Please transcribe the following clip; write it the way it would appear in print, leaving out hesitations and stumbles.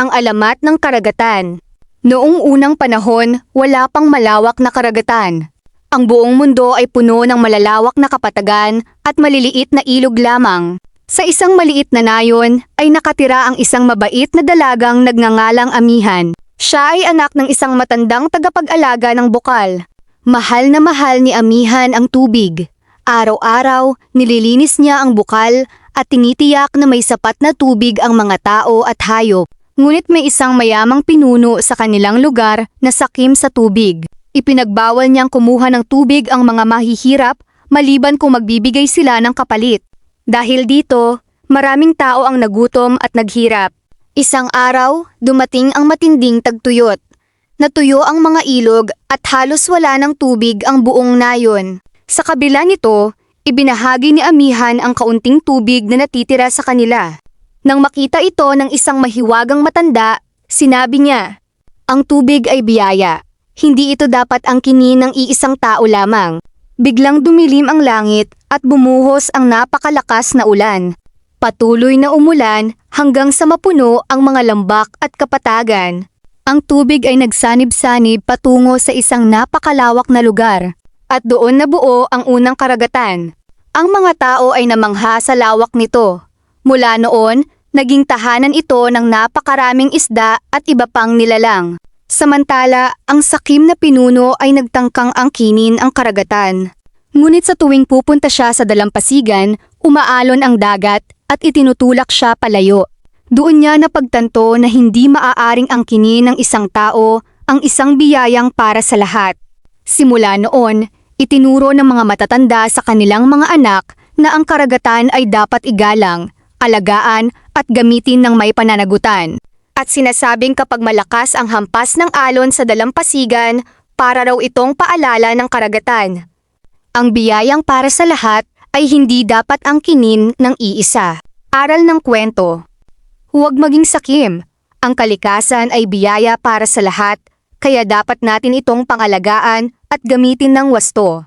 Ang alamat ng karagatan. Noong unang panahon, wala pang malawak na karagatan. Ang buong mundo ay puno ng malalawak na kapatagan at maliliit na ilog lamang. Sa isang maliit na nayon ay nakatira ang isang mabait na dalagang nagngangalang Amihan. Siya ay anak ng isang matandang tagapag-alaga ng bukal. Mahal na mahal ni Amihan ang tubig. Araw-araw, nililinis niya ang bukal at tinitiyak na may sapat na tubig ang mga tao at hayop. Ngunit may isang mayamang pinuno sa kanilang lugar na sakim sa tubig. Ipinagbawal niyang kumuha ng tubig ang mga mahihirap maliban kung magbibigay sila ng kapalit. Dahil dito, maraming tao ang nagutom at naghirap. Isang araw, dumating ang matinding tagtuyot. Natuyo ang mga ilog at halos wala ng tubig ang buong nayon. Sa kabila nito, ibinahagi ni Amihan ang kaunting tubig na natitira sa kanila. Nang makita ito ng isang mahiwagang matanda, sinabi niya, "Ang tubig ay biyaya. Hindi ito dapat angkinin ng iisang tao lamang." Biglang dumilim ang langit at bumuhos ang napakalakas na ulan. Patuloy na umulan hanggang sa mapuno ang mga lambak at kapatagan. Ang tubig ay nagsanib-sanib patungo sa isang napakalawak na lugar, at doon nabuo ang unang karagatan. Ang mga tao ay namangha sa lawak nito. Mula noon, naging tahanan ito ng napakaraming isda at iba pang nilalang. Samantala, ang sakim na pinuno ay nagtangkang angkinin ang karagatan. Ngunit sa tuwing pupunta siya sa dalampasigan, umaalon ang dagat at itinutulak siya palayo. Doon niya napagtanto na hindi maaaring angkinin ng isang tao ang isang biyayang para sa lahat. Simula noon, itinuro ng mga matatanda sa kanilang mga anak na ang karagatan ay dapat igalang, alagaan at gamitin ng may pananagutan. At sinasabing kapag malakas ang hampas ng alon sa dalampasigan, para raw itong paalala ng karagatan. Ang biyayang para sa lahat ay hindi dapat angkinin ng iisa. Aral ng kwento. Huwag maging sakim. Ang kalikasan ay biyaya para sa lahat, kaya dapat natin itong pangalagaan at gamitin ng wasto.